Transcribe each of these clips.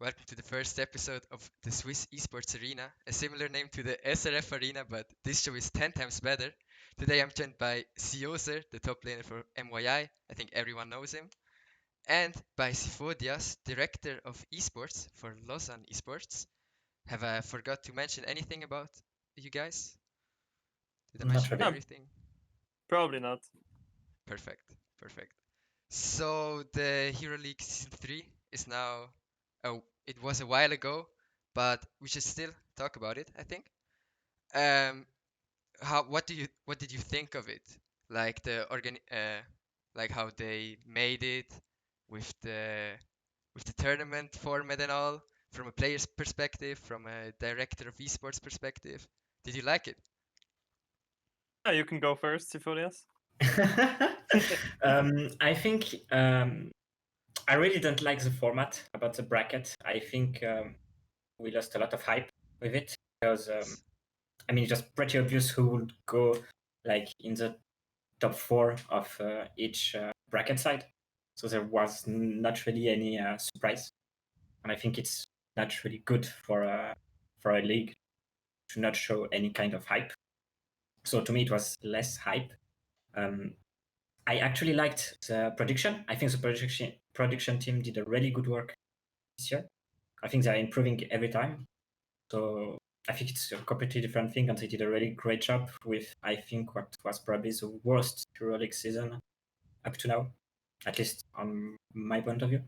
Welcome to the first episode of the Swiss Esports Arena, a similar name to the SRF Arena, but this show is 10 times better. Today I'm joined by Sioser, the top laner for MYI, I think everyone knows him, and by Sifodias, director of Esports for Lausanne Esports. Have I forgot to mention anything about you guys? Did I Not mention really. everything? Probably not. Perfect, perfect. So the Hero League Season 3 is now, oh, it was a while ago, but we should still talk about it, I think. Um, what did you think of it? Like like how they made it with the tournament format and all, from a player's perspective, from a director of esports perspective. Did you like it? Yeah, you can go first, Sifodias. I think I really don't like the format about the bracket. I think we lost a lot of hype with it because it's just pretty obvious who would go like in the top 4 of each bracket side. So there was not really any surprise, and I think it's not really good for a league to not show any kind of hype. So to me, it was less hype. I actually liked the production. I think the production team did a really good work this year. I think they're improving every time. So I think it's a completely different thing, and they did a really great job with, I think, what was probably the worst EuroLeague season up to now, at least on my point of view.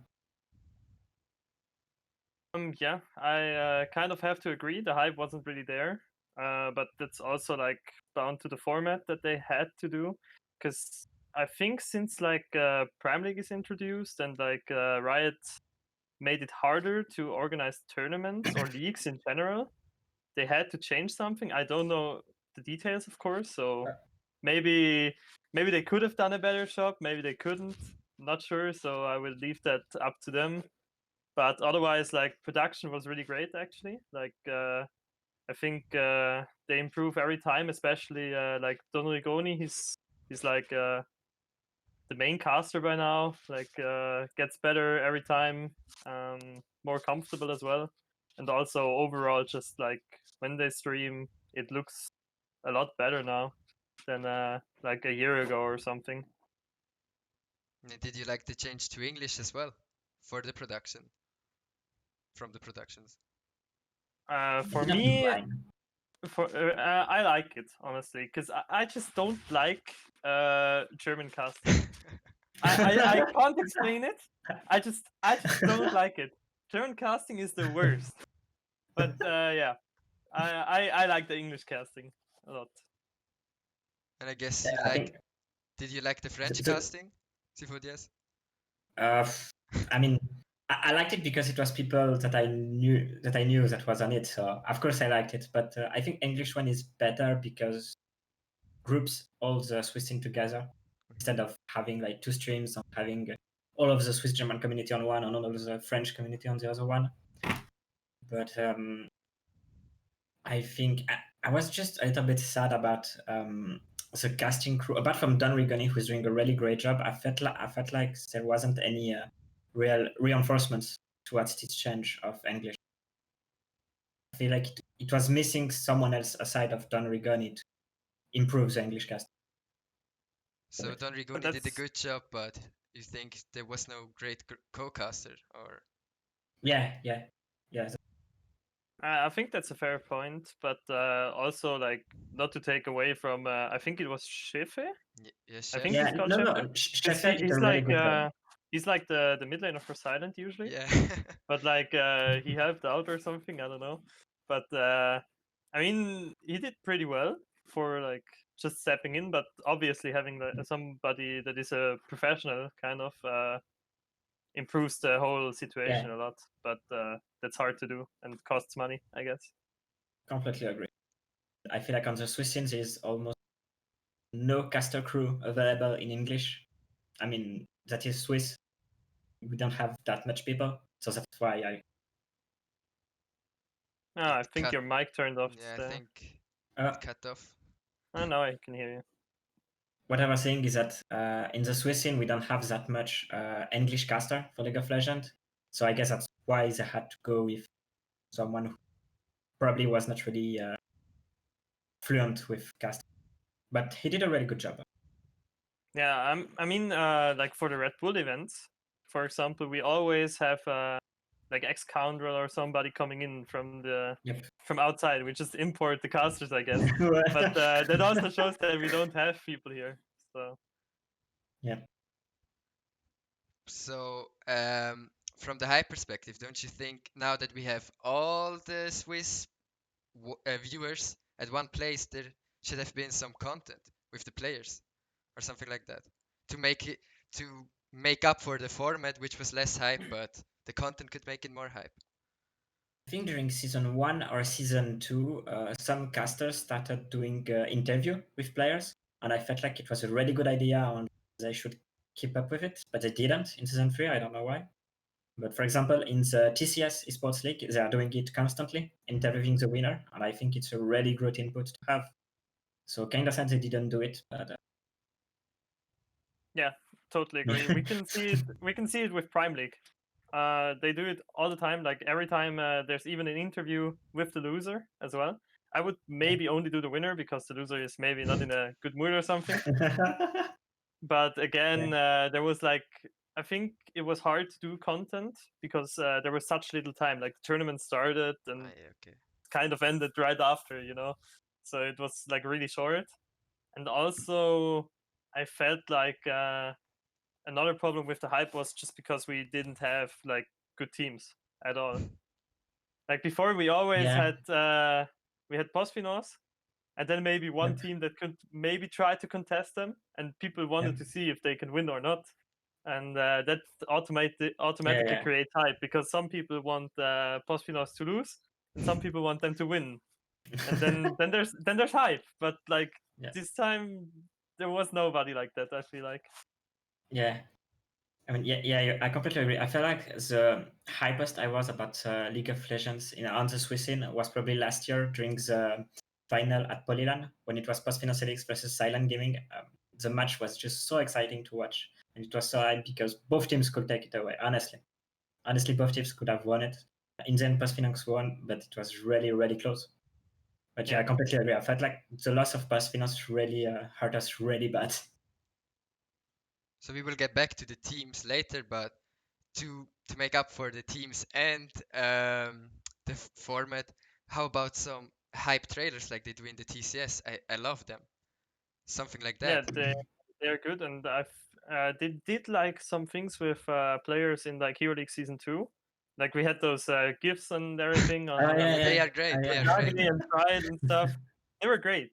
Yeah, I kind of have to agree. The hype wasn't really there, but that's also like down to the format that they had to do, because I think since like Prime League is introduced and like Riot made it harder to organize tournaments or leagues in general, they had to change something. I don't know the details, of course. So maybe they could have done a better job. Maybe they couldn't. Not sure. So I will leave that up to them. But otherwise, like production was really great actually. Like I think they improve every time, especially like Don Rigoni. He's like the main caster by now. Like gets better every time, more comfortable as well, and also overall, just like when they stream, it looks a lot better now than like a year ago or something. Did you like the change to English as well for the production? From the productions? For me, I like it honestly because I just don't like German casting. I can't explain it. I just don't like it. German casting is the worst. But yeah, I like the English casting a lot. And I guess Yeah, you I like. think Did you like the French the- casting, Sifodias? I mean, I liked it because it was people that I knew that was on it. So of course I liked it. But I think English one is better because groups all the Swiss team together instead of having like two streams and having all of the Swiss German community on one and all of the French community on the other one. But I think I was just a little bit sad about the casting crew. Apart from Don Rigoni, who's doing a really great job, I felt like there wasn't any real reinforcements towards this change of English. I feel like it was missing someone else aside of Don Rigoni to improve the English cast. So Don Rigoni did a good job, but you think there was no great co-caster, or? Yeah. I think that's a fair point, but also like not to take away from I think it was Schefe. Yes, I think Yeah, he's called no, Schefe. Stefan did He's a really like good job. he's like the mid laner for Silent usually. Yeah. But like he helped out or something, I don't know. But I mean he did pretty well for like just stepping in, but obviously having somebody that is a professional kind of improves the whole situation a lot. But that's hard to do and costs money, I guess. Completely agree. I feel like on the Swiss scene there's almost no caster crew available in English. I mean, that is Swiss. We don't have that much people, so that's why I. I think your mic turned off. Yeah, I think Uh, it cut off. Oh, now I can hear you. What I was saying is that in the Swiss scene we don't have that much English caster for League of Legends, so I guess that's why they had to go with someone who probably was not really fluent with casting. But he did a really good job. Yeah, I mean, like for the Red Bull events, for example, we always have like ex-Scoundrel or somebody coming in from Yep. from outside. We just import the casters, I guess. But that also shows that we don't have people here. So yeah. So, from the hype perspective, don't you think now that we have all the Swiss viewers at one place, there should have been some content with the players or something like that to make it to make up for the format, which was less hype, but the content could make it more hype. I think during season 1 or season 2, some casters started doing interview with players, and I felt like it was a really good idea and they should keep up with it, but they didn't in season 3. I don't know why. But for example, in the TCS Esports League, they are doing it constantly, interviewing the winner, and I think it's a really great input to have. So kind of sad they didn't do it, but yeah, totally agree. We can see it. We can see it with Prime League. They do it all the time. Like every time there's even an interview with the loser as well. I would maybe only do the winner because the loser is maybe not in a good mood or something. But again, there was like, I think it was hard to do content because there was such little time. Like the tournament started and yeah, okay. kind of ended right after, so it was like really short. And also I felt like another problem with the hype was just because we didn't have like good teams at all. Like before, we always Yeah. had we had Posphinos, and then maybe one team that could maybe try to contest them, and people wanted to see if they can win or not. And that automatically creates hype because some people want Posphinos to lose, and some people want them to win. And then there's hype, but like this time there was nobody like that. I feel like. Yeah. I mean, I completely agree. I feel like the hypest I was about League of Legends on the Swiss scene was probably last year during the final at Polylan when it was Postfinos Helix versus Silent Gaming. The match was just so exciting to watch, and it was so hype because both teams could take it away. Honestly, both teams could have won it. In the end, Postfinos won, but it was really, really close. But yeah, I completely agree. I felt like the loss of Postfinos really hurt us really bad. So we will get back to the teams later, but to make up for the teams and the format, how about some hype trailers like they do in the TCS? I love them. Something like Yeah, that. they're good, and they did like some things with players in like Hero League Season 2. Like we had those gifs and everything on They are great. They are great. and Pride and stuff. They were great,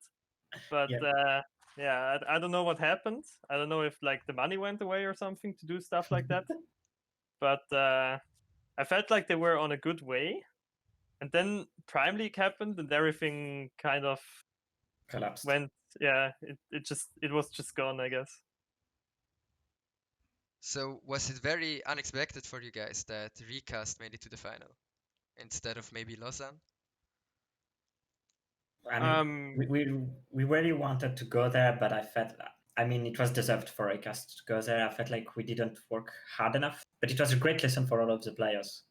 but I don't know what happened. I don't know if like the money went away or something to do stuff like that. But I felt like they were on a good way, and then Prime League happened, and everything kind of collapsed. Went, it was just gone, I guess. So was it very unexpected for you guys that Recast made it to the final instead of maybe Lausanne? I mean, we really wanted to go there, but I mean, it was deserved for Recast to go there. I felt like we didn't work hard enough, but it was a great lesson for all of the players.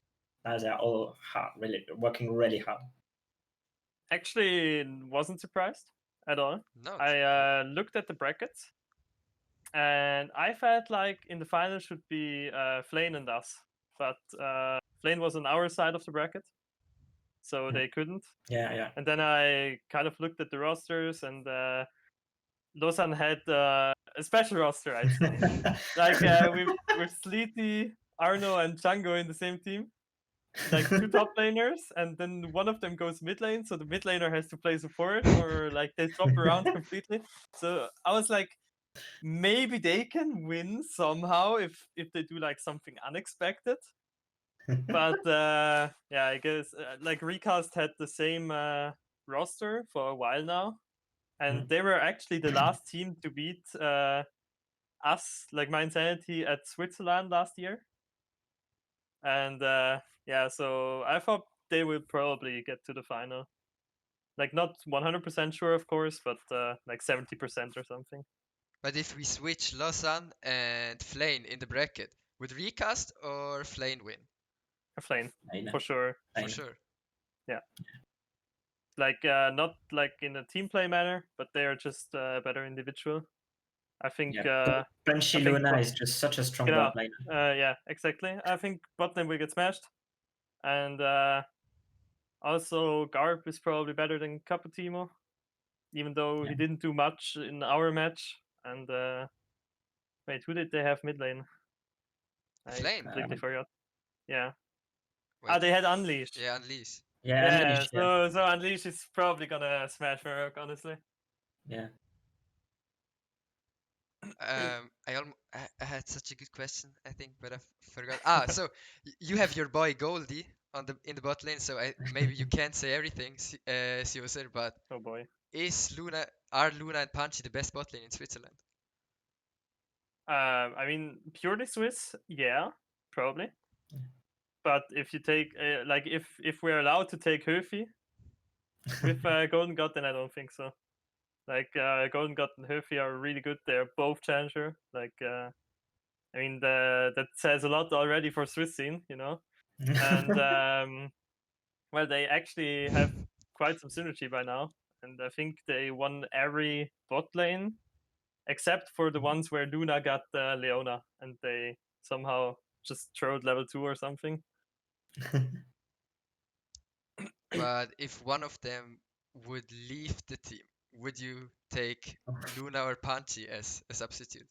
Now they're all really working really hard. Actually, wasn't surprised at all. No. I looked at the brackets, and I felt like in the final should be Flane and us, but Flane was on our side of the bracket, so they couldn't. Yeah. And then I kind of looked at the rosters, and Lausanne had a special roster, I'd say. Like with Sleety, Arno, and Django in the same team. Like two top laners, and then one of them goes mid lane, so the mid laner has to play support, or like they swap around completely. So I was like, maybe they can win somehow if they do like something unexpected. But I guess like Recast had the same roster for a while now, and they were actually the last team to beat us, like My Insanity, at Switzerland last year. And so I thought they will probably get to the final. Like not 100% sure, of course, but like 70% or something. But if we switch Lausanne and Flane in the bracket, would Recast or Flane win? Lane, Lane. for sure. For Lane. sure. Like not like in a team play manner, but they are just better individual. I think. Yeah. Punchy I think Luna is just such a strong Yeah, bot lane. yeah, exactly. I think bot lane will get smashed, and also Garb is probably better than Cappuccino, even though he Yeah. didn't do much in our match. And wait, who did they have mid lane? I Flame. completely forgot. Yeah. Wait. They had Unleash. Yeah, Unleash. Yeah, Yeah, Unleash, yeah. so Unleash is probably gonna smash Merc, honestly. Yeah. I had such a good question, I think, but I forgot. So you have your boy Goldie on the in the bot lane, so maybe you can't say everything, Sioser, but Oh boy. are Luna and Punchy the best bot lane in Switzerland? I mean, purely Swiss, yeah, probably. Yeah. But if you take like if we're allowed to take Höfi with Golden God, then I don't think so. Like Golden God and Höfi are really good. They're both challenger. Like I mean, that says a lot already for Swiss scene, you know. And well, they actually have quite some synergy by now, and I think they won every bot lane except for the ones where Luna got Leona, and they somehow just throwed level 2 or something. But if one of them would leave the team, would you take Luna or Punchy as a substitute?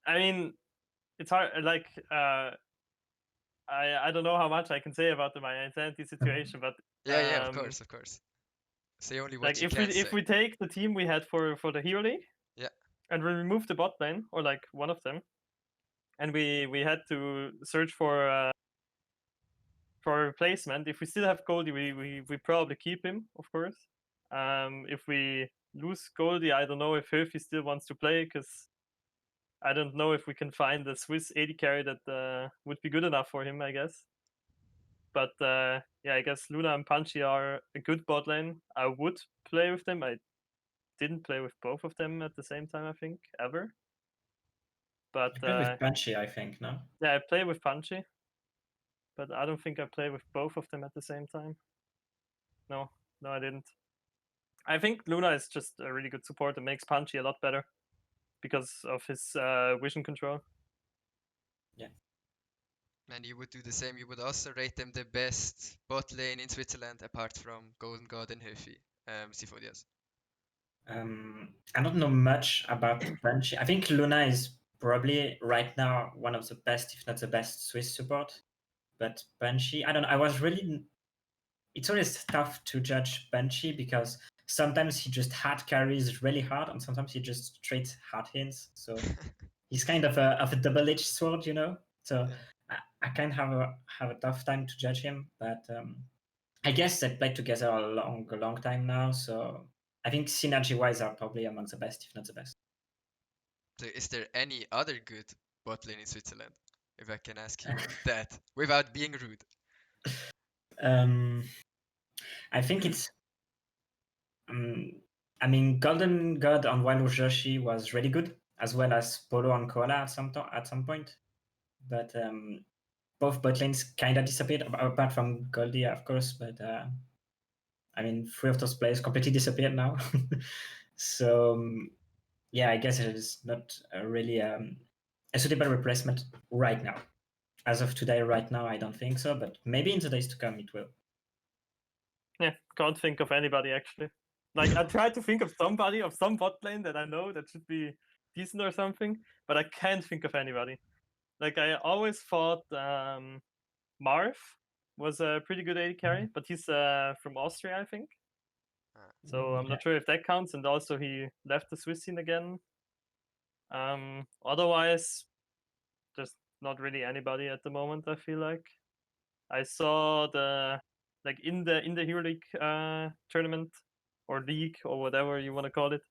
I mean, it's hard. Like, I don't know how much I can say about the my identity situation, but Yeah, of course. Say only what like you can say. if we take the team we had for the Hero League, Yeah. and we remove the bot lane or like one of them, and we had to search for a replacement. If we still have Goldie, we probably keep him, of course. If we lose Goldie, I don't know if Höfi still wants to play, because I don't know if we can find a Swiss AD carry that would be good enough for him, I guess. But yeah, I guess Luna and Punchy are a good bot lane. I would play with them. I didn't play with both of them at the same time, I think, ever. But You play with Punchy, I think, no? yeah, I play with Punchy, but I don't think I play with both of them at the same time. No, I didn't. I think Luna is just a really good support and makes Punchy a lot better because of his vision control. Yeah. And you would do the same. You would also rate them the best bot lane in Switzerland, apart from Golden God and Höfi, Sifodias. I don't know much about Punchy. I think Luna is probably right now one of the best, if not the best, Swiss support. But Punchy, I don't know. It's always tough to judge Punchy because sometimes he just hard carries really hard, and sometimes he just straight hard hits. So he's kind of a double-edged sword, you know. So Yeah. I kind of have a tough time to judge him. But I guess they played together a long time now. So I think synergy-wise are probably among the best, if not the best. So is there any other good bot lane in Switzerland? If I can ask you that without being rude. I think it's. I mean, Golden God on Walu Joshi was really good, as well as Polo and Koala at some point. But both bot lanes kind of disappeared, apart from Goldie, of course. But I mean, 3 of those players completely disappeared now. So yeah, I guess it is not really a suitable replacement right now. As of today, right now, I don't think so. But maybe in the days to come, it will. Yeah, can't think of anybody actually. Like I tried to think of somebody of some bot lane that I know that should be decent or something, but I can't think of anybody. Like I always thought Marv was a pretty good AD carry, but he's from Austria, I think. So I'm not sure if that counts. And also he left the Swiss scene again. Otherwise, there's not really anybody at the moment. I feel like I saw in the Hero League tournament or league or whatever you want to call it.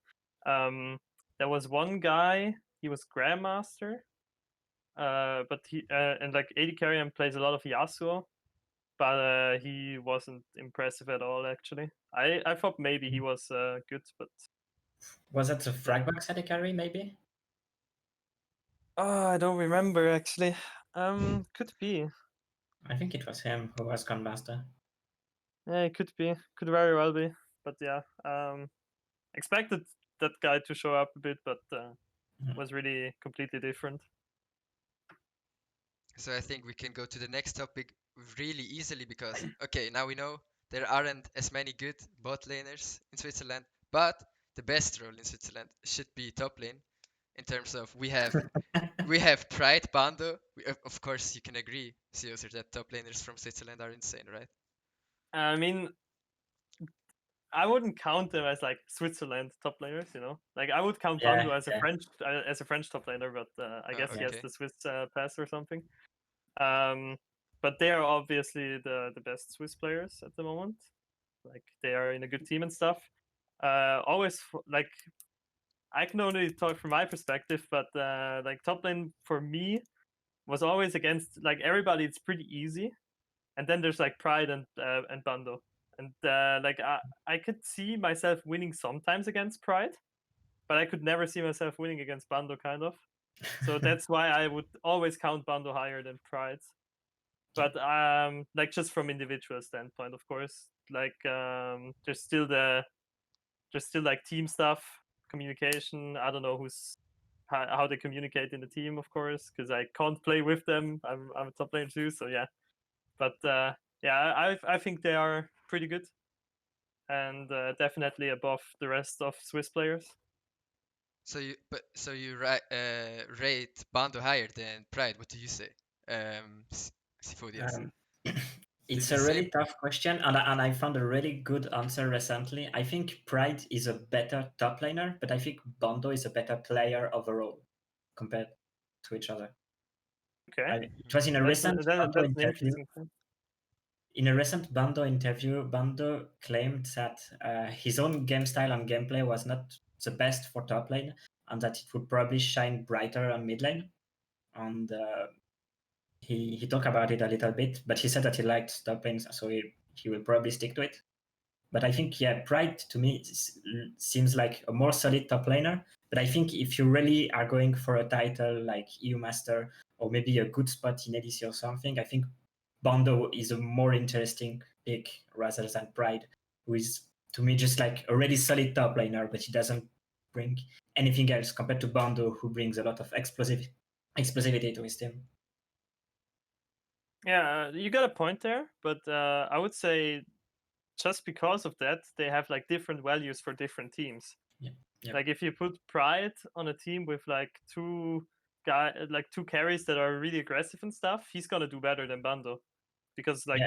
There was one guy. He was Grandmaster, but he and like AD carry and plays a lot of Yasuo, but he wasn't impressive at all. Actually, I thought maybe he was good, but was that the Fragbox had a carry, maybe? oh, I don't remember actually. Could be. I think it was him who was Grandmaster. Yeah, it could very well be. But yeah, expected that guy to show up a bit, but was really completely different. So I think we can go to the next topic really easily because, okay, now we know there aren't as many good bot laners in Switzerland, but the best role in Switzerland should be top lane in terms of we have Pride, Bando. Of course, you can agree, Sioser, that top laners from Switzerland are insane, right? I mean, I wouldn't count them as like Switzerland top laners, you know. Like I would count Yeah, Bando as a yeah. French top laner, but I Oh, guess he has okay. the Swiss pass or something. But they are obviously the best Swiss players at the moment. Like they are in a good team and stuff. Always like I can only talk from my perspective, but like top lane for me was always against like everybody. It's pretty easy, and then there's like Pride and Bando, and like I could see myself winning sometimes against Pride, but I could never see myself winning against Bando, kind of. So that's why I would always count Bando higher than Pride. But like just from individual standpoint, of course, like there's still like team stuff, communication. I don't know how they communicate in the team, of course, because I can't play with them. I'm a top laner too, so yeah. But yeah, I think they are pretty good, and definitely above the rest of Swiss players. So you rate Bando higher than Pride. What do you say, Sifodias? Um, Did it's you a say? really tough question, and I found a really good answer recently. I think Pride is a better top laner, but I think Bondo is a better player overall compared to each other. Okay, It was in a recent Bando that's an interview. interesting point. In a recent Bando interview, Bando claimed that his own game style and gameplay was not the best for top lane, and that it would probably shine brighter on mid lane. And he talked about it a little bit, but he said that he liked top lanes, so he will probably stick to it. But I think, yeah, Pride to me seems like a more solid top laner. But I think if you really are going for a title like EU Master or maybe a good spot in ADC or something, I think Bondo is a more interesting pick rather than Pride, who is to me just like a really solid top laner, but he doesn't bring anything else compared to Bondo, who brings a lot of explosivity to his team. Yeah, you got a point there, but I would say just because of that, they have like different values for different teams. Yeah. Yep. Like if you put Pride on a team with like two carries that are really aggressive and stuff, he's gonna do better than Bando, because like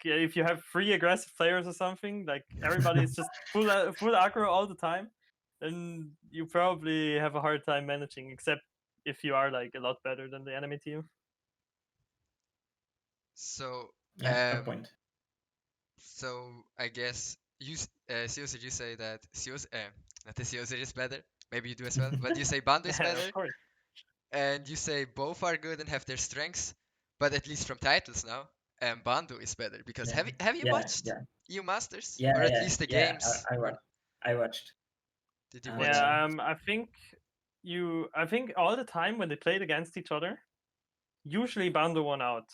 if you have 3 aggressive players or something, like everybody is just full aggro all the time, then you probably have a hard time managing. Except if you are like a lot better than the enemy team. So, Yeah, fair point. so I guess Sioser, you say that not the Sioser is better. Maybe you do as well, but you say Bando is Yeah, of better, course. and you say both are good and have their strengths. But at least from titles now, Bando is better because Yeah, have you watched EU Masters yeah, or at yeah, least the yeah. games? Or I watched. did you And, watch? Yeah, I think all the time when they played against each other, usually Bando won out,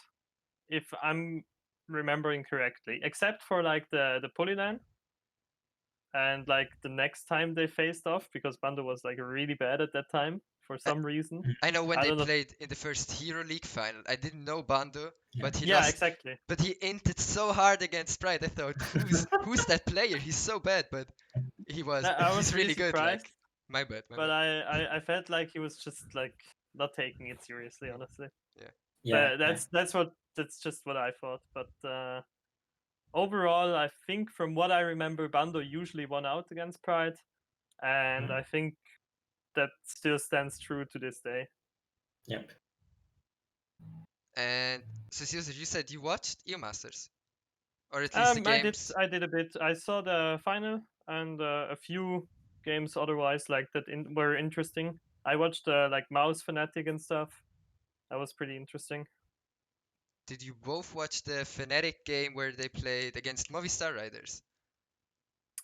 if I'm remembering correctly, except for like the Polyland, and like the next time they faced off, because Bando was like really bad at that time for I, some reason. I know when I they don't know. played in the first Hero League final, I didn't know Bando, yeah. but he Yeah, lost. exactly. But he inted so hard against Pride. I thought, who's that player? He's so bad, but I was he's really really good. surprised, Like my bad, my but bad. I felt like he was just like not taking it seriously, honestly. Yeah. Yeah, That's just what I thought. But overall, I think from what I remember, Bando usually won out against Pride, and I think that still stands true to this day. Yep. And so, Caesar, you said you watched EU Masters, or at least the games. I did a bit. I saw the final and a few games otherwise like that were interesting. I watched like Mouse Fnatic and stuff. That was pretty interesting. Did you both watch the Fnatic game where they played against Movistar Riders?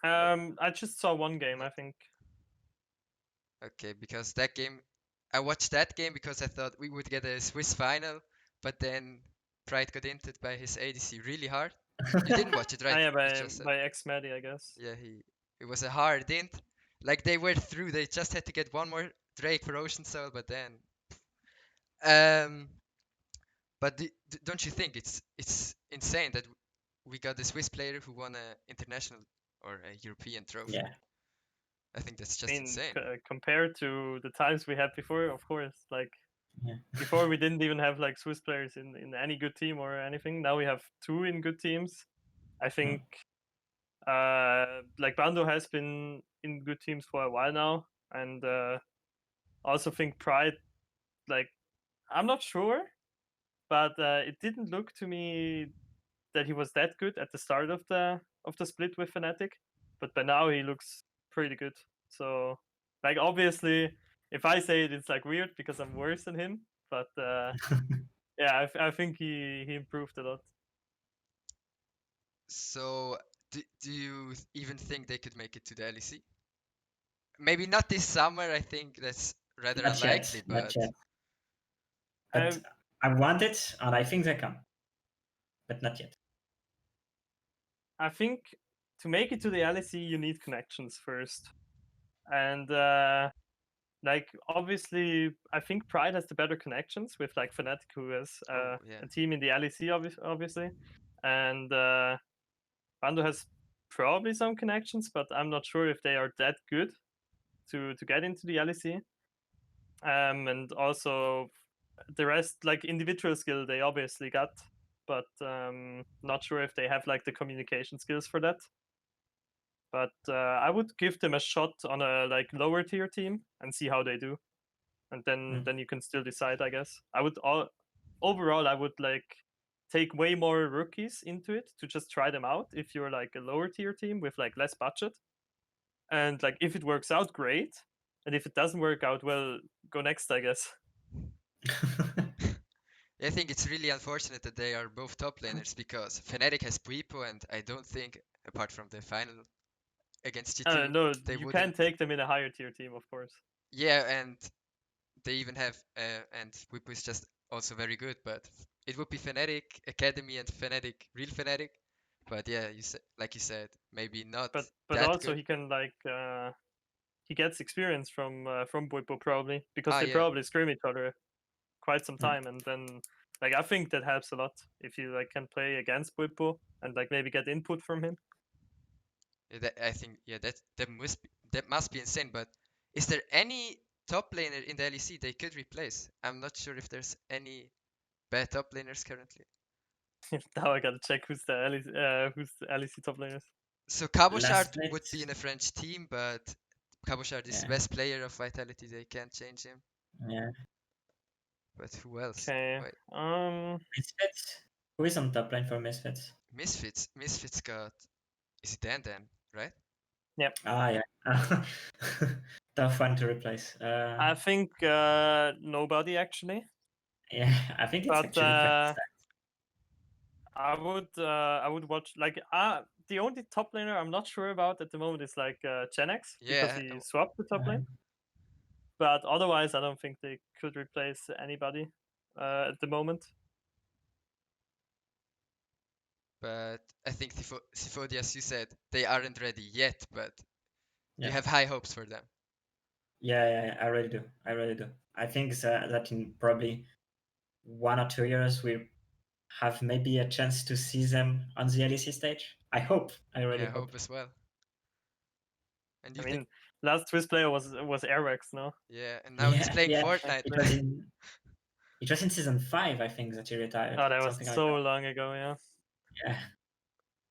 I just saw one game, I think. Okay, because that game, I watched that game because I thought we would get a Swiss final, but then Pride got inted by his ADC really hard. You didn't watch it, right? Yeah, You just said. by X-Medi, I guess. Yeah, it was a hard int. Like they were through. They just had to get one more Drake for Ocean Soul, but then. Um, but don't you think it's insane that we got a Swiss player who won a international or a European trophy? Yeah. I think that's I just mean, insane. compared to the times we had before, of course, like Yeah. before we didn't even have like Swiss players in any good team or anything. Now we have two in good teams. I think like Bando has been in good teams for a while now, and also think Pride, like I'm not sure, but it didn't look to me that he was that good at the start of the split with Fnatic, but by now he looks pretty good. So like obviously, if I say it, it's like weird because I'm worse than him, but yeah, I think he improved a lot. So do you even think they could make it to the LEC? Maybe not this summer. I think that's rather Not unlikely. yet. But Not yet. But I want it, and I think they come, but not yet. I think to make it to the LEC, you need connections first, and like obviously, I think Pride has the better connections with like Fnatic, who has yeah. a team in the LEC, obviously, and Bando has probably some connections, but I'm not sure if they are that good to get into the LEC. And also the rest, like individual skill, they obviously got, but not sure if they have like the communication skills for that. But I would give them a shot on a like lower tier team and see how they do, and then you can still decide. I guess I would overall I would like take way more rookies into it to just try them out if you're like a lower tier team with like less budget, and like if it works out, great, and if it doesn't work out, well, go next, I guess. I think it's really unfortunate that they are both top laners because Fnatic has Puipo, and I don't think, apart from the final against G2, No, they you wouldn't. can take them in a higher tier team, of course. Yeah, and they even have, and Puipo is just also very good, but it would be Fnatic Academy and Fnatic, real Fnatic. But yeah, like you said, maybe not But that also good. he can like he gets experience from Buipo probably because they Yeah, probably scrim each other quite some time, and then like I think that helps a lot if you like can play against Buipo and like maybe get input from him. I think that must be insane. But is there any top laner in the LEC they could replace? I'm not sure if there's any bad top laners currently. Now I gotta check who's the LEC top laners. So Cabochard Last would split. be in a French team, but Cabochard is the Yeah. best player of Vitality. They can't change him. Yeah. But who else? Okay. Wait, Misfits. Who is on top lane for Misfits? Misfits got. Is it Dan, right? Yep. Ah, yeah. Tough one to replace. I think nobody actually. Yeah, I think it's But actually quite I would watch like the only top laner I'm not sure about at the moment is like Genex because Yeah. he swapped the top lane. But otherwise, I don't think they could replace anybody at the moment. But I think Sifodias, you said they aren't ready yet, but you Yeah. have high hopes for them. Yeah, I really do. I really do. I think that in probably 1 or 2 years we have maybe a chance to see them on the LEC stage. I hope. I really Yeah, I hope. hope as well. And you I think, mean, last Swiss player was Airwax, no? yeah, and now he's playing yeah. Fortnite. It was in season 5, I think, that he retired. Oh, that was something so like long ago, yeah. that. Yeah.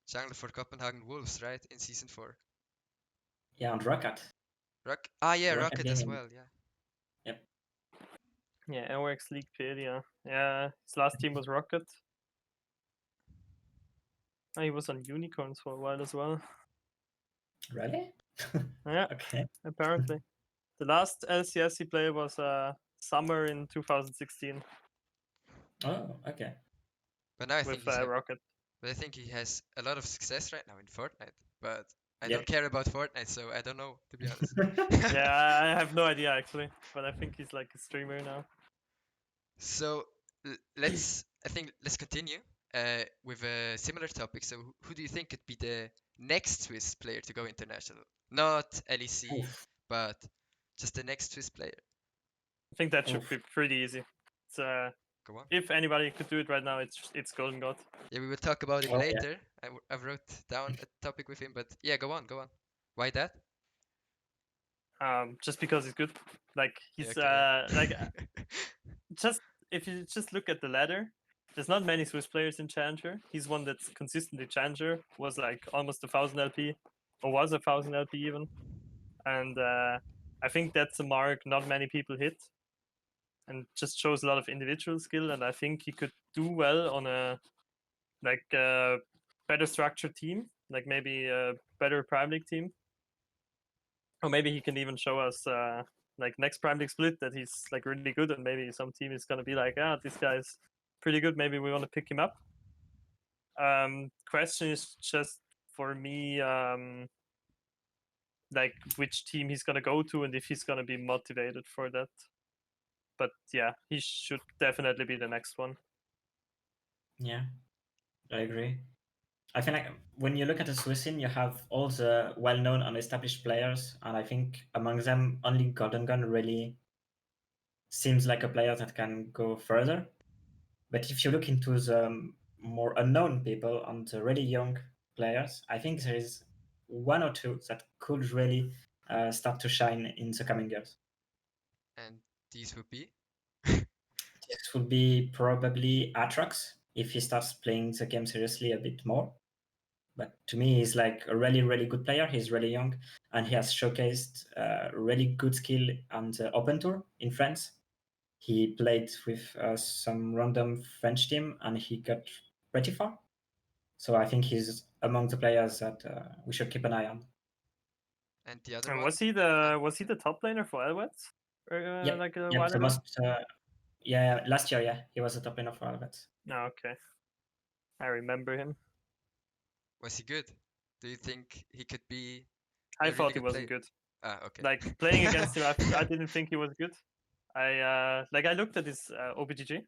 Jungler for Copenhagen Wolves, right? In season 4. Yeah, and Rocket. Yeah, Rocket Rocket as Gaming. well, yeah. Yep. Yeah, Airwax League Pit, yeah. Yeah, his last team was Rocket. Oh, he was on Unicorns for a while as well. Really? Yeah, Okay. apparently. The last LCS he played was summer in 2016 Oh, okay. But now I think with Rocket. But I think he has a lot of success right now in Fortnite. But I Yep. don't care about Fortnite, so I don't know, to be honest. Yeah, I have no idea actually, but I think he's like a streamer now. So let's I think let's continue with a similar topic. So, who do you think could be the next Swiss player to go international? Not LEC, Oof. but just the next Swiss player. I think that should Oof. be pretty easy. It's, Go on. if anybody could do it right now, it's Golden God. Yeah, we will talk about him Oh, yeah. later. I wrote down a topic with him, but yeah, go on, go on. Why that? Just because he's good. Like he's Okay. like just if you just look at the ladder, there's not many Swiss players in Challenger. He's one that's consistently Challenger, was like almost 1,000 LP, or was 1,000 LP even, and I think that's a mark not many people hit, and just shows a lot of individual skill. And I think he could do well on a like better structured team, like maybe a better Prime League team, or maybe he can even show us like next Prime League split that he's like really good, and maybe some team is gonna be like, this guy's pretty good. Maybe we want to pick him up. Question is just for me, like which team he's gonna go to and if he's gonna be motivated for that. But yeah, he should definitely be the next one. Yeah, I agree. I feel like when you look at the Swiss scene, you have all the well-known and established players, and I think among them, only Golden Gun really seems like a player that can go further. But if you look into the more unknown people and the really young players, I think there is one or two that could really start to shine in the coming years. And these would be? This would be probably Atrox if he starts playing the game seriously a bit more. But to me, he's like a really, really good player. He's really young, and he has showcased really good skill on the Open Tour in France. He played with some random French team, and he got pretty far. So I think he's among the players that we should keep an eye on. And the other And one? was he the top laner for Elwets? Yep, Like a yep, while the ago? most. Yeah, last year, yeah, he was the top laner for Alvet. No, okay. I remember him. Was he good? Do you think he could be I a really thought he good wasn't player? good. Ah, okay. Like playing against him, I didn't think he was good. I looked at his OBGG,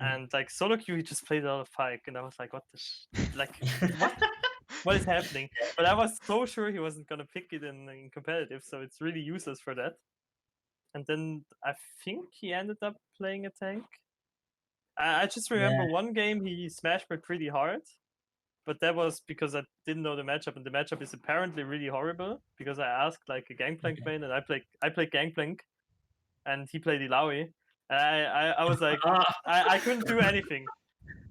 and like solo queue, he just played a lot of Pike, and I was like, what the like what? What is happening? But I was so sure he wasn't gonna pick it in competitive, so it's really useless for that. And then I think he ended up playing a tank. I just remember Yeah. one game he smashed me pretty hard, but that was because I didn't know the matchup, and the matchup is apparently really horrible because I asked like a Gangplank Okay. main, and I played Gangplank, and he played Ilaoi, and I was like I couldn't do anything,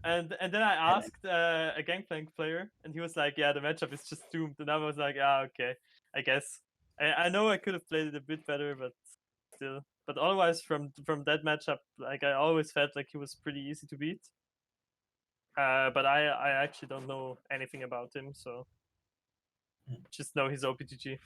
and then I asked a Gangplank player, and he was like, yeah, the matchup is just doomed, and I was like, okay, I guess I know I could have played it a bit better, but still. But otherwise, from that matchup, like I always felt like he was pretty easy to beat. But I actually don't know anything about him, so just know his OPGG.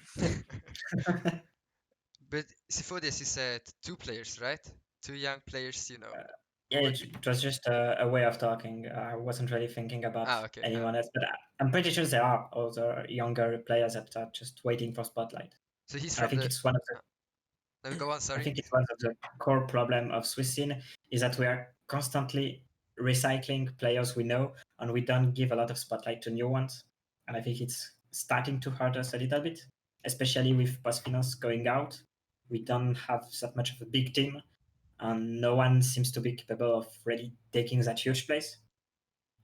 But Sifodias, you said two players, right? Two young players, you know. Who Yeah, would be? it was just a way of talking. I wasn't really thinking about Ah, okay. anyone else, but I'm pretty sure there are other younger players that are just waiting for spotlight. So he's And I from think the. it's one of the No, go on. I Sorry. think it's one of the core problem of Swiss scene is that we are constantly recycling players we know, and we don't give a lot of spotlight to new ones. And I think it's starting to hurt us a little bit, especially with Postfinos going out. We don't have that much of a big team, and no one seems to be capable of really taking that huge place.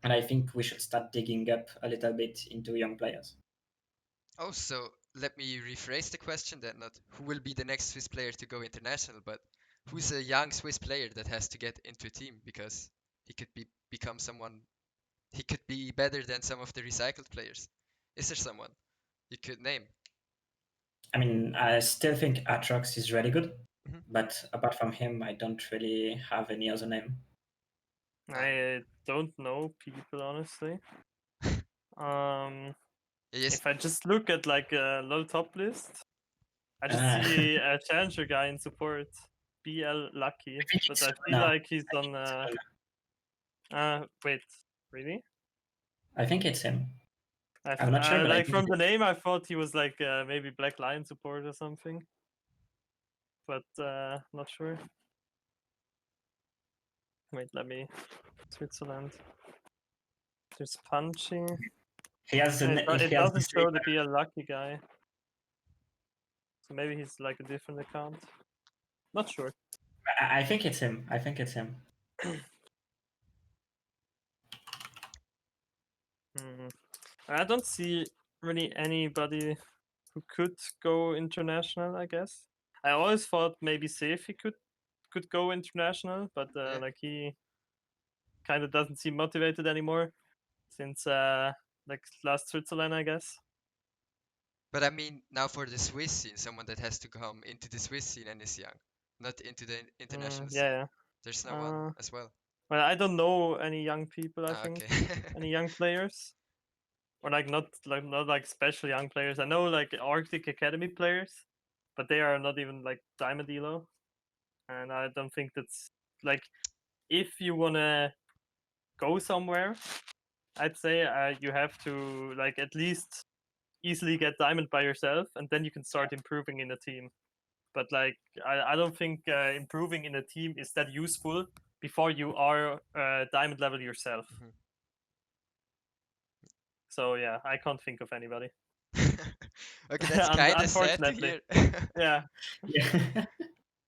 And I think we should start digging up a little bit into young players. Oh, so let me rephrase the question then. Not who will be the next Swiss player to go international, but who's a young Swiss player that has to get into a team because he could become someone. He could be better than some of the recycled players. Is there someone you could name? I mean, I still think Atrox is really good, Mhm. but apart from him, I don't really have any other name. I don't know people honestly. Yes. If I just look at like a LoL top list, I just Ah. see a challenger guy in support, BL Lucky, I think but it's I feel no. like he's on. Wait, really? I think it's him. I'm not sure, but I Like think from the name, I thought he was like maybe Black Lion support or something, but not sure. Wait, let me. Switzerland. There's Punchy. He has It he has the doesn't show streamer. to be a lucky guy. So maybe he's like a different account. Not sure. I think it's him. I think it's him. I don't see really anybody who could go international, I guess. I always thought maybe Sefi could go international, but Yeah. like he kind of doesn't seem motivated anymore since like last Switzerland, I guess. But I mean, now for the Swiss scene, someone that has to come into the Swiss scene and is young, not into the international scene. Yeah. There's no one as well. Well, I don't know any young people. I Ah, think okay. any young players, or like not like special young players. I know like Arctic Academy players, but they are not even like Diamond Elo, and I don't think that's like if you wanna go somewhere, I'd say you have to like at least easily get Diamond by yourself, and then you can start improving in a team. But like I don't think improving in a team is that useful before you are Diamond level yourself. Mhm. So yeah, I can't think of anybody. Okay, that's kind of sad to Unfortunately. hear. Yeah. Yeah.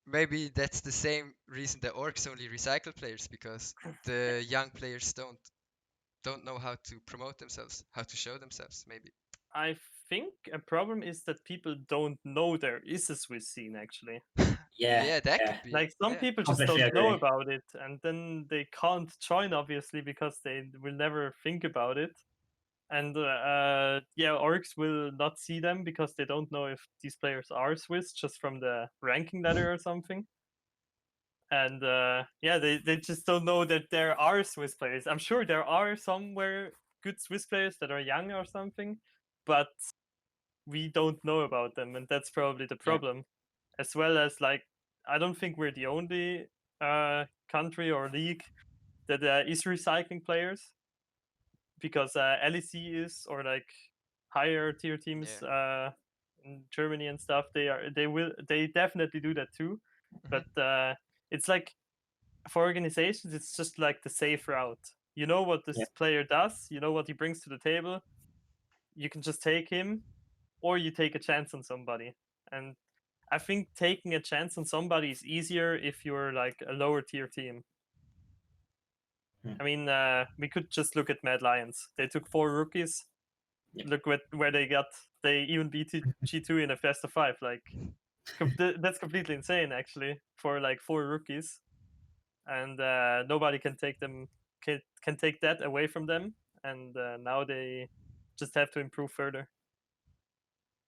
Maybe that's the same reason the orcs only recycle players, because the young players don't know how to promote themselves, how to show themselves, maybe. I think a problem is that people don't know there is a Swiss scene actually. Yeah, that could be. Like some Yeah. people just Completely don't know agree. about it, and then they can't join obviously because they will never think about it. And yeah, orcs will not see them because they don't know if these players are Swiss just from the ranking ladder or something. And yeah, they just don't know that there are Swiss players. I'm sure there are somewhere good Swiss players that are young or something, but we don't know about them, and that's probably the problem. As well as like, I don't think we're the only country or league that is recycling players, because LEC is, or like higher tier teams in Germany and stuff. They definitely do that too, Mhm. but it's like for organizations, it's just like the safe route. You know what this player does, you know what he brings to the table. You can just take him, or you take a chance on somebody. And I think taking a chance on somebody is easier if you're like a lower tier team. I mean, we could just look at Mad Lions. They took 4 rookies. Yep. Look where they got. They even beat G2 in a best of 5. Like, that's completely insane, actually, for like 4 rookies. And nobody can take them can take that away from them. And now they just have to improve further.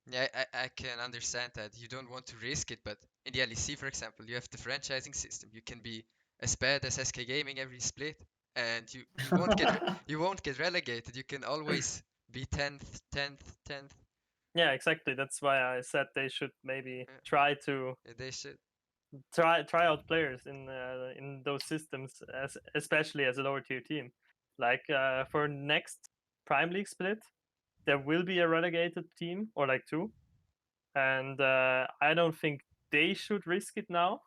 Yeah, I can understand that. You don't want to risk it, but in the LEC, for example, you have the franchising system. You can be as bad as SK Gaming every split, and you won't get you won't get relegated. You can always be 10th, 10th, 10th. Yeah, exactly. That's why I said they should maybe Yeah. try to They should. try out players in those systems, especially as a lower tier team. Like for next Prime League split, there will be a relegated team or like 2, and I don't think they should risk it now.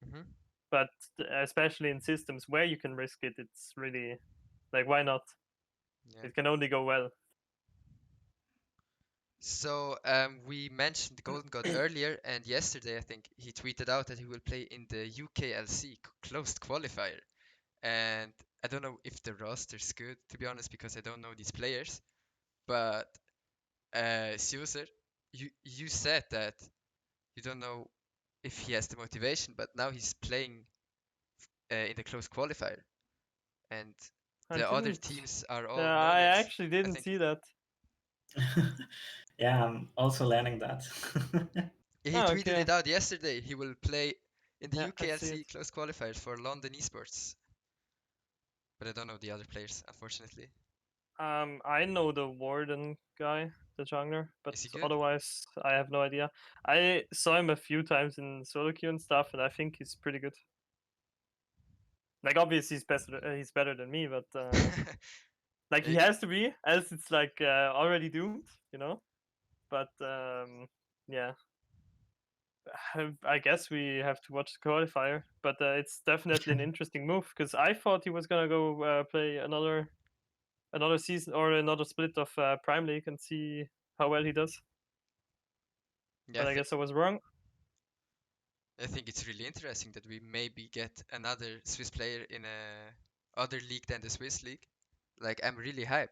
Hmm. But especially in systems where you can risk it, it's really like, why not? Yeah. It can only go well. So we mentioned Golden God earlier, and yesterday I think he tweeted out that he will play in the UKLC closed qualifier. And I don't know if the roster's good, to be honest, because I don't know these players. But Sioser, you said that you don't know if he has the motivation, but now he's playing in the close qualifier, and I the other didn't. teams are all Yeah, I no-names. actually I didn't think see that. Yeah, I'm also learning that. he Oh, tweeted okay. it out yesterday. He will play in the Yeah, I see UKLC it. close qualifiers for London Esports, but I don't know the other players, unfortunately. I know the Warden guy, the jungler, but Is he good? otherwise, I have no idea. I saw him a few times in solo queue and stuff, and I think he's pretty good. Like, obviously, he's better than me, but like he Maybe. has to be, else it's like already doomed, you know. But yeah, I guess we have to watch the qualifier, but it's definitely an interesting move because I thought he was gonna go play another season or another split of Prime League and see how well he does. Yeah, But I guess I was wrong. I think it's really interesting that we maybe get another Swiss player in a other league than the Swiss league. Like, I'm really hyped.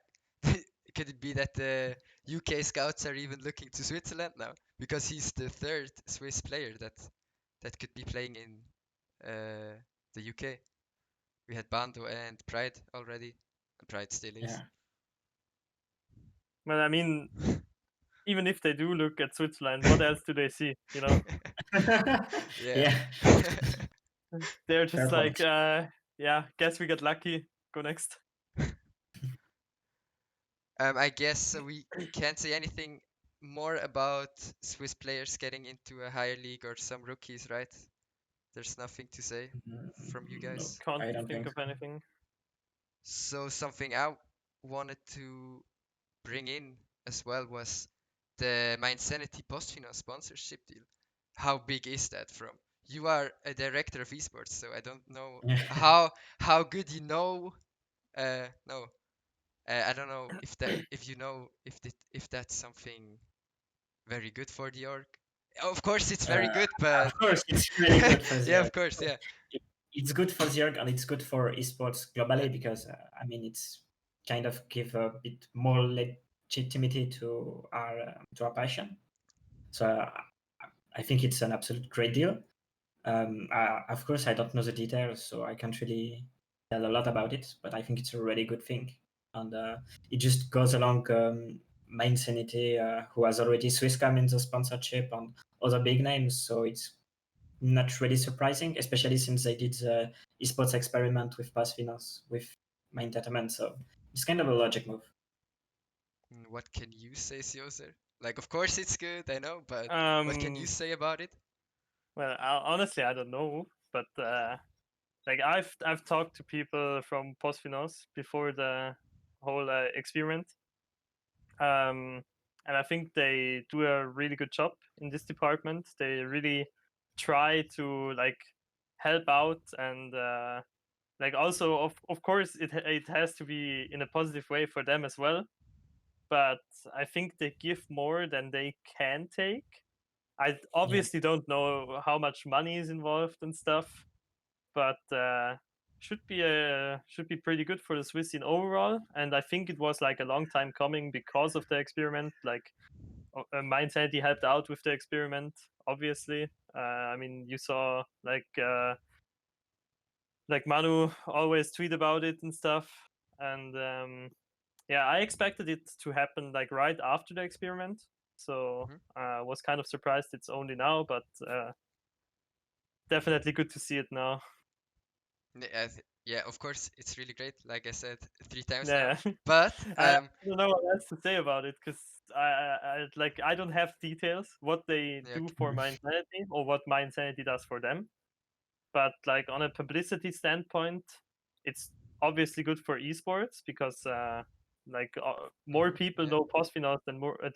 Could it be that the UK scouts are even looking to Switzerland now because he's the third Swiss player that could be playing in the UK? We had Bando and Pride already, and Pride still is. Yeah. Well, I mean, even if they do look at Switzerland, what else do they see? You know, Yeah. Yeah. they're Fair just like, point. yeah, guess we got lucky. Go next. I guess we can't say anything more about Swiss players getting into a higher league or some rookies, right? There's nothing to say from you No, guys. Can't I don't think think of so. anything. So something I wanted to bring in as well was the Mindsanity Postfino sponsorship deal. How big is that from? You are a director of esports, so I don't know Yeah. how good you know. No, I don't know if you know if that's something very good for the org. Of course, it's very good, but Of course, it's really good for yeah, the of course, yeah, it's good for the org and it's good for esports yeah. globally because I mean it's kind of give a bit more legitimacy to our passion. So I think it's an absolute great deal. Of course, I don't know the details, so I can't really tell a lot about it. But I think it's a really good thing, and it just goes along Main Sanity, who has already Swisscom in the sponsorship and other big names. So it's not really surprising, especially since they did the esports experiment with Pass Finance with Main Entertainment. So it's kind of a logic move. What can you say, Sioser? Like, of course it's good, I know, but what can you Um, say about it? well, honestly, I don't know, but like I've talked to people from Postfinance before the whole experiment, and I think they do a really good job in this department. They really try to like help out and like also of course it has to be in a positive way for them as well. But I think they give more than they can take. I Yeah, obviously don't know how much money is involved and stuff, but should be pretty good for the Swiss scene overall. And I think it was like a long time coming because of the experiment. Like Mindsanity helped out with the experiment, obviously. I mean, you saw like Manu always tweet about it and stuff, and yeah, I expected it to happen like right after the experiment. So Hmm. was kind of surprised it's only now, but definitely good to see it now. Yeah, of course, it's really great. Like I said 3 times now, Yeah, but I don't know what else to say about it because like I don't have details what they yeah, do for my insanity or what my insanity does for them. But like on a publicity standpoint, it's obviously good for esports because like more people yeah. know Postfinance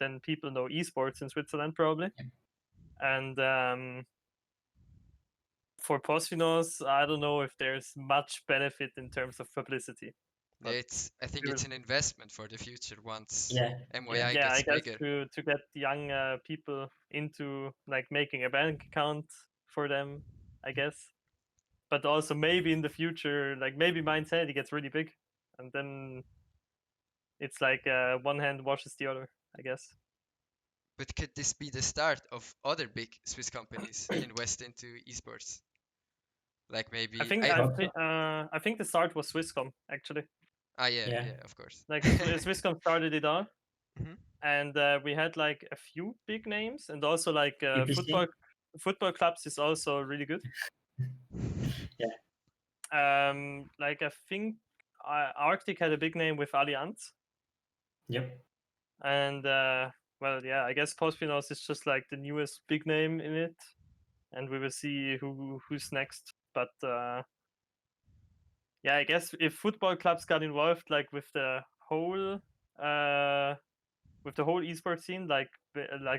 than people know esports in Switzerland probably. And for Postfinance, I don't know if there's much benefit in terms of publicity, Yeah, but I think we will it's an investment for the future once yeah, yeah. MYI yeah, I gets guess bigger. to get young people into like making a bank account for them, I guess. But also maybe in the future, like maybe my insanity gets really big, and then it's like one hand washes the other, I guess. But could this be the start of other big Swiss companies invest into esports? Like I maybe think I hope so. I think the start was Swisscom actually. yeah, Yeah. yeah, of course. Like Swisscom started it all, Hmm. and we had like a few big names, and also like UPC. football clubs is also really good. Yeah. Like I think Arctic had a big name with Allianz, Yep. and well, yeah, I guess Postfinos is just like the newest big name in it, and we will see who's next. But yeah, I guess if football clubs got involved, like uh, with the whole esports scene, like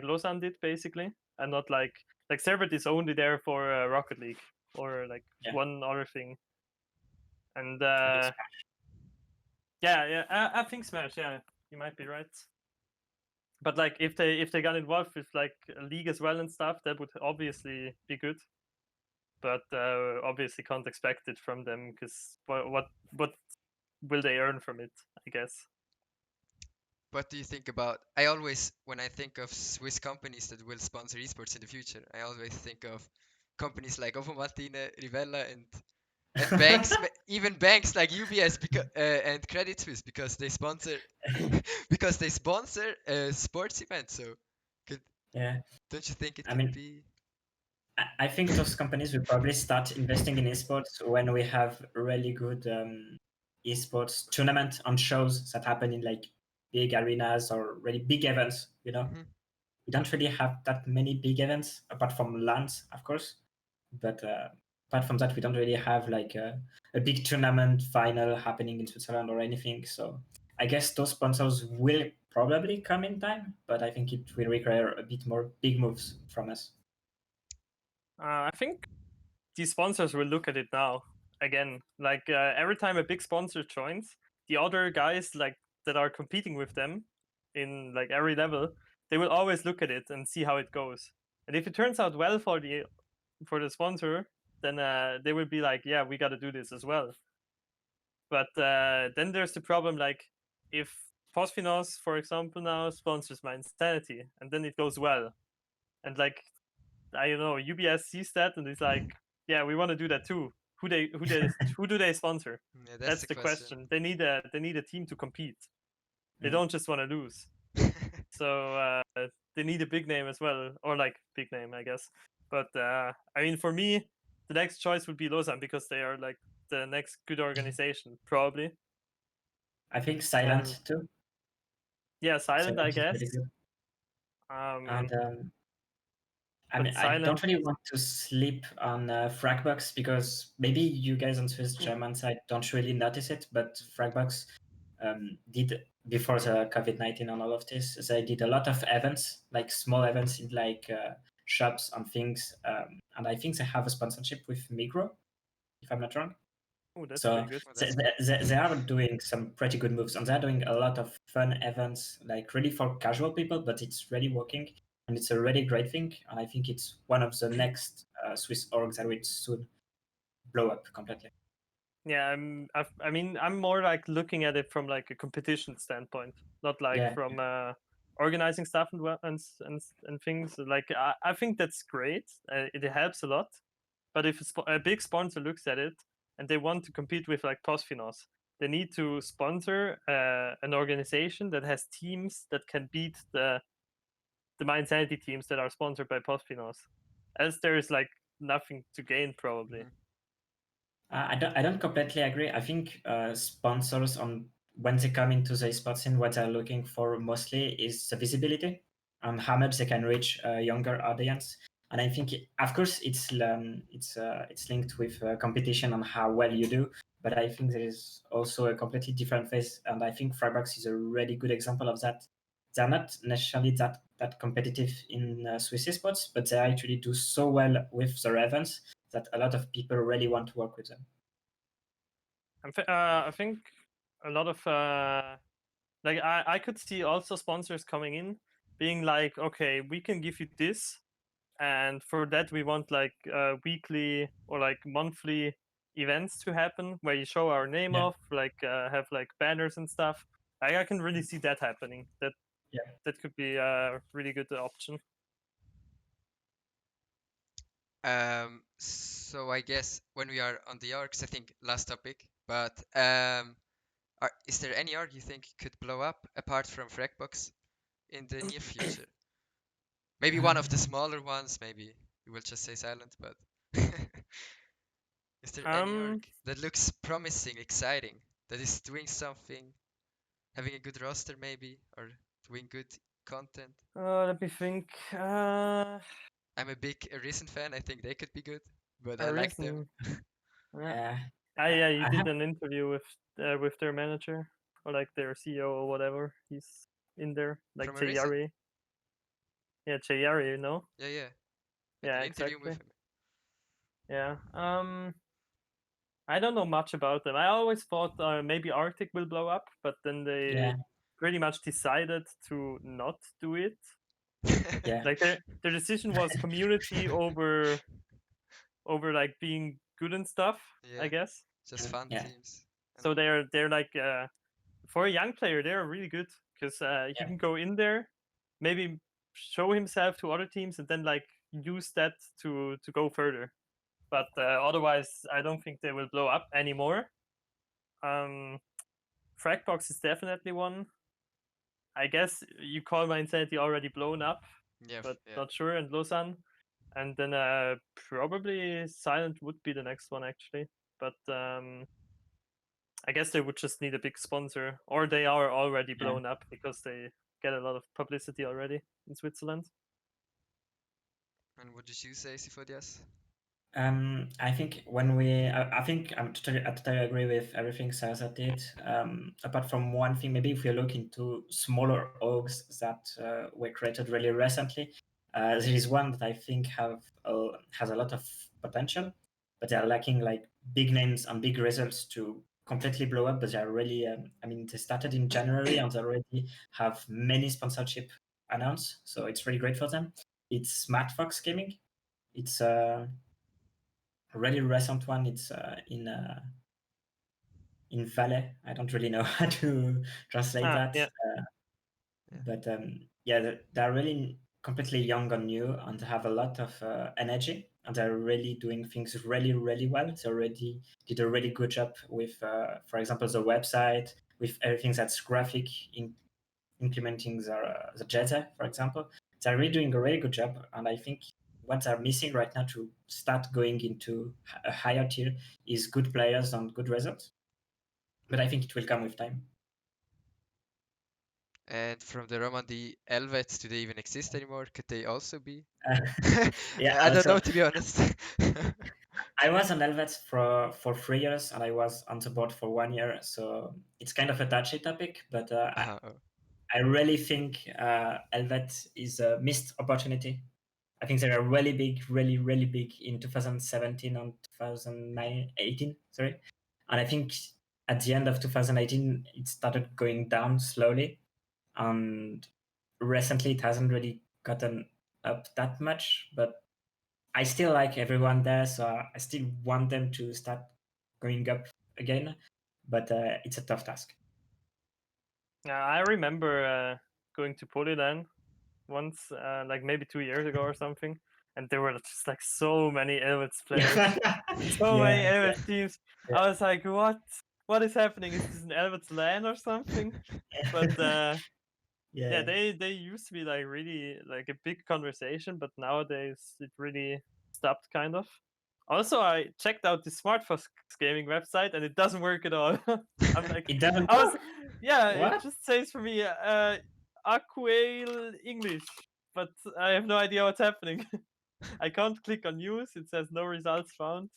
Lausanne did basically, and not like Like Servet is only there for Rocket League or like Yeah. one other thing. And I think yeah, I think Smash. Yeah, you might be right. But like if they got involved with like a league as well and stuff, that would obviously be good. But obviously can't expect it from them because what will they earn from it? I guess. What do you think about? I always, when I think of Swiss companies that will sponsor esports in the future, I always think of companies like Ovo Martine, Rivella, and banks, even banks like UBS and Credit Suisse because they sponsor because they sponsor a sports event. So, could, yeah. don't you think it I could mean, be? I think those companies will probably start investing in esports when we have really good esports tournament on shows that happen in like big arenas or really big events. You know, Mhm. we don't really have that many big events apart from LANs, of course. But apart from that, we don't really have like a big tournament final happening in Switzerland or anything. So I guess those sponsors will probably come in time, but I think it will require a bit more big moves from us. I think these sponsors will look at it now again. Like every time a big sponsor joins, the other guys like that are competing with them in like every level, they will always look at it and see how it goes. And if it turns out well for the sponsor, then they will be like, yeah, we got to do this as well. But then there's the problem, like if Postfinos, for example, now sponsors my Insanity, and then it goes well, and like I don't know, UBS sees that and is like, yeah, we want to do that too. Who do they sponsor? Yeah, that's That's the the question. question. They need a team to compete. They Mhm. don't just want to lose. So they need a big name as well, or like big name, I guess. But I mean, for me, the next choice would be Lausanne because they are like the next good organization, probably. I think And Silent too. yeah, Silent, I Silent is really guess. good. Um, And I but mean, I don't Silent, really want to sleep on Fragbox because maybe you guys on Swiss German side don't really notice it, but Fragbox did before the COVID-19 and all of this. They did a lot of events, like small events in like shops and things, and I think they have a sponsorship with Migro, if I'm not wrong. oh, that's So pretty good. Oh, they, that's cool. they are doing some pretty good moves, and they're doing a lot of fun events, like really for casual people, but it's really working, and it's a really great thing. And I think it's one of the next Swiss orgs that will soon blow up completely. Yeah, I mean, I'm more like looking at it from like a competition standpoint, not like Yeah, from organizing stuff and things. Like I think that's great. It helps a lot. But if a big sponsor looks at it and they want to compete with like Postfinos, they need to sponsor an organization that has teams that can beat the Mindsanity teams that are sponsored by Postfinos. Else there is like nothing to gain probably. Mhm. I don't completely agree. I think sponsors on when they come into the esports scene, what they're looking for mostly is the visibility and how much they can reach a younger audience. And I think, of course, it's linked with competition on how well you do. But I think there is also a completely different phase, and I think Firebox is a really good example of that. They're not necessarily that competitive in Swiss esports, but they actually do so well with their events that a lot of people really want to work with them. I think a lot of like I could see also sponsors coming in being like, okay, we can give you this, and for that we want like weekly or like monthly events to happen where you show our name Yeah, off, like have like banners and stuff. I can really see that happening. yeah. That could be a really good option. So I guess when we are on the arcs, I think last topic, but is there any arc you think could blow up apart from Frackbox in the near future? Maybe one of the Um, smaller ones, maybe we will just say silent, but is there any Um, arc that looks promising, exciting, that is doing something, having a good roster maybe, or doing good content? let me think. I'm a big Arisen fan, I think they could be good, but I like them. Arisen. Yeah. uh, Yeah, you I did have an interview with their manager or like their CEO or whatever. He's in there, like From Arisen? Cheyari. Yeah, Cheyari, you know. Yeah, yeah. Like Yeah, an interview with exactly. him. Yeah. I don't know much about them. I always thought maybe Arctic will blow up, but then they Yeah, pretty much decided to not do it. yeah, Like their decision was community over like being good and stuff, I Yeah, guess. just fun yeah, teams. So And they're like for a young player, they're really good because he yeah, can go in there, maybe show himself to other teams, and then like use that to go further. But otherwise, I don't think they will blow up anymore. Fragbox is definitely one. I guess you call my insanity already blown up, yeah, but yeah. not sure. And Lausanne, and then probably Silent would be the next one actually. But I guess they would just need a big sponsor, or they are already yeah. blown up because they get a lot of publicity already in Switzerland. And what did you say, Sifodias? I think I think I totally agree with everything Sioser did. Apart from one thing, maybe if you look into smaller orgs that were created really recently, there is one that I think has a lot of potential, but they are lacking like big names and big results to completely blow up. But they are really, I mean, they started in January and they already have many sponsorship announced, so it's really great for them. It's Smart Fox Gaming. It's a really recent one. It's in Valais. I don't really know how to translate Ah, that, yeah. Yeah. but yeah, they're really completely young and new, and have a lot of energy, and they're really doing things really, really well. They already did a really good job with, for example, the website, with everything that's graphic, implementing the Jetta, for example. They're really doing a really good job, and I think what they're missing right now to start going into a higher tier is good players and good results. But I think it will come with time. And from the Roman, the Helvets, do they even exist anymore? Could they also be? Uh, yeah, I don't know, also to be honest. I was on Helvets for 3 years, and I was on the board for 1 year, so it's kind of a touchy topic. But Oh. I really think Helvet is a missed opportunity. I think they were really big, really, really big in 2017 and 2018, sorry. And I think at the end of 2018, it started going down slowly. And recently, it hasn't really gotten up that much. But I still like everyone there, so I still want them to start going up again. But it's a tough task. Yeah, I remember going to Polyland once, like maybe 2 years ago or something, and there were just like so many Elvis players, so many Yeah, Elvis teams. yeah, I was like, what is happening? Is this an Elvis LAN or something? But yeah, yeah. they used to be like really like a big conversation, but nowadays it really stopped kind of. Also, I checked out the Smartphone gaming website and it doesn't work at all. I'm like, It doesn't I was, work. yeah, it What? just says for me, Aquail English, but I have no idea what's happening. I can't click on news. It says no results found.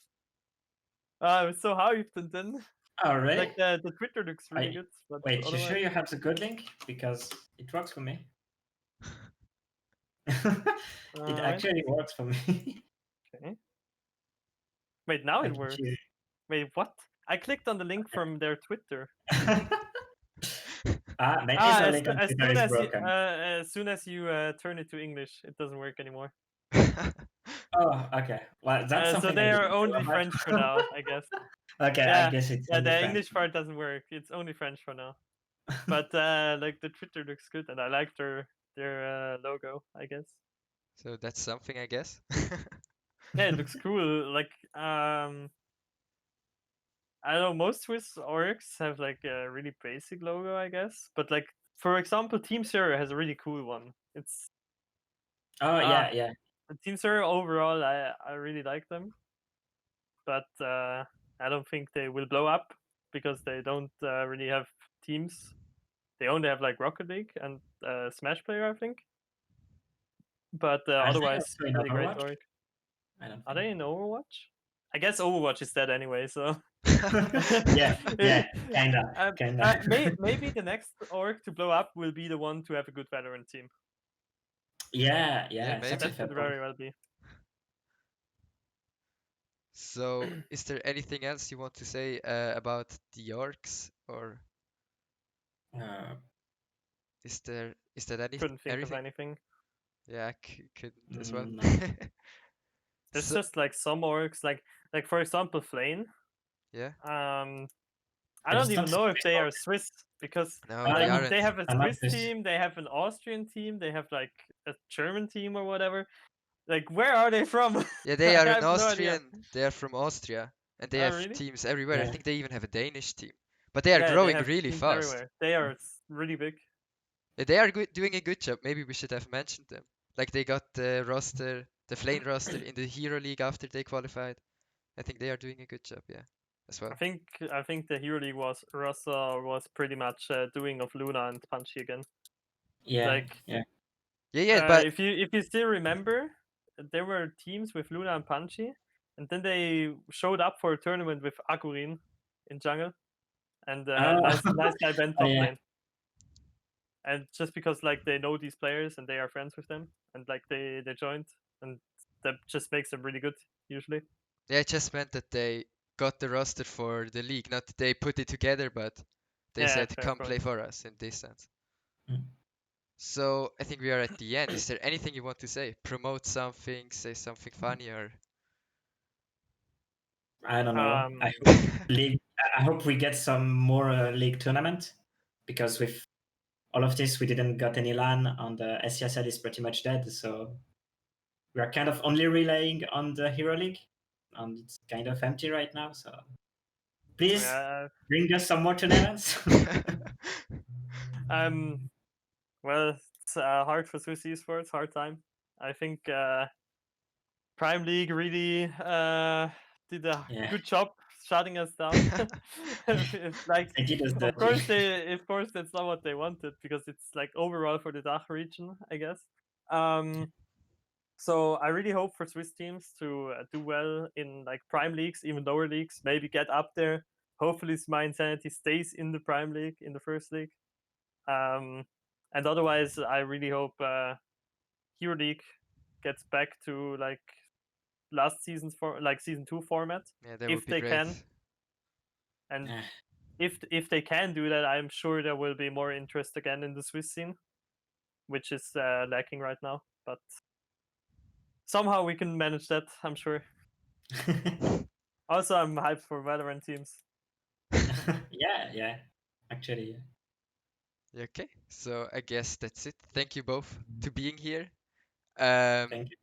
I was so hyped, and then Oh, really? like the Twitter looks really I good, but wait. You sure otherwise, you have the good link? Because it works for me. It right? actually works for me. Okay. Wait, now I it can works. choose. Wait, what? I clicked on the link from their Twitter. Maybe Ah, the link on Twitter is broken. as soon as you turn it to English, it doesn't work anymore. Oh, okay. Well, that's So something I they are didn't know only about. French for now, I guess. Okay, I Yeah, guess it's yeah. only The French. English part doesn't work. It's only French for now. But like the Twitter looks good, and I like their logo, I guess. So that's something, I guess. Yeah, it looks cool. Like I don't know, most Swiss orgs have like a really basic logo, I guess. But like for example, Team Zero has a really cool one. It's Oh, uh yeah, yeah. Team Zero overall, I really like them, but I don't think they will blow up because they don't really have teams. They only have like Rocket League and Smash Player, I think. But Are they otherwise, also in really great Overwatch? org. I don't Are think. they in Overwatch? I guess Overwatch is dead anyway, so. Yeah, yeah, kinda, kinda. Maybe the next org to blow up will be the one to have a good veteran team. Yeah, Yeah, yeah, that's a maybe. That fair could point. very well be. So, is there anything else you want to say about the orcs, or Uh, is that Couldn't think of everything? anything. Yeah, I couldn't as well. no. It's So, just like some orcs, like for example, Flame. yeah, I I don't just even don't know see if they are Swiss because no, they like no, they aren't. have a I'm not Swiss this. team, they have an Austrian team, they have like a German team or whatever. Like where are they from? Yeah, they I are an have no idea. Austrian. They are from Austria, and they Oh have really? teams everywhere. I Yeah. think they even have a Danish team, but they are Yeah, they growing have really teams fast. everywhere. They are really big. Yeah, they are doing a good job. Maybe we should have mentioned them. Like they got the roster, the Flame roster in the Hero League after they qualified. I think they are doing a good job, yeah, as I well. think I think the Hero League was Russa was pretty much doing of Luna and Punchy again. Yeah. Like Yeah. Yeah, yeah, but if you still remember, there were teams with Luna and Punchy, and then they showed up for a tournament with Agurin in jungle, and Oh, nice guy went oh top yeah. lane. And just because like they know these players and they are friends with them, and like they joined, and that just makes them really good usually. yeah, it just meant that they got the roster for the league, not that they put it together, but they Yeah, said, fair "Come play point. for us" in this sense. Mm. So I think we are at the end. Is there anything you want to say? Promote something, say something funny, or I don't know. Um, League. I hope we get some more league tournament because with all of this, we didn't got any LAN, and the SCSL is pretty much dead. So we are kind of only relying on the Hero League, and it's kind of empty right now. So please yeah, bring us some more tournaments. um, well, it's hard for Swiss esports, hard time. I think Prime League really did a Yeah, good job shutting us down. Like, they did us dirty. of course, that's not what they wanted because it's like overall for the DACH region, I guess. Um, so I really hope for Swiss teams to do well in like Prime leagues, even lower leagues, maybe get up there. Hopefully, My Insanity stays in the Prime League in the first league. And otherwise, I really hope Hero League gets back to like last season's for like season 2 format yeah, that would if be they great. can. And Yeah. if they can do that, I'm sure there will be more interest again in the Swiss scene, which is lacking right now. But somehow we can manage that, I'm sure. Also, I'm hyped for Valorant teams. Yeah, yeah. Actually, yeah. Okay, so I guess that's it. Thank you both to being here. Um, Thank you.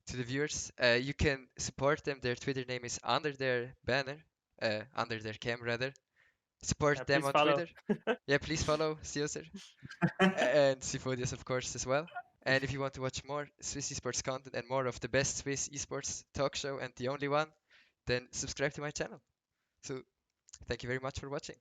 to the viewers, you can support them. Their Twitter name is under their banner, under their cam rather. Support them Please on follow. Twitter. Yeah, please follow Sioser and Sifodias, of course, as well. And if you want to watch more Swiss esports content and more of the best Swiss esports talk show and the only one, then subscribe to my channel. So, thank you very much for watching.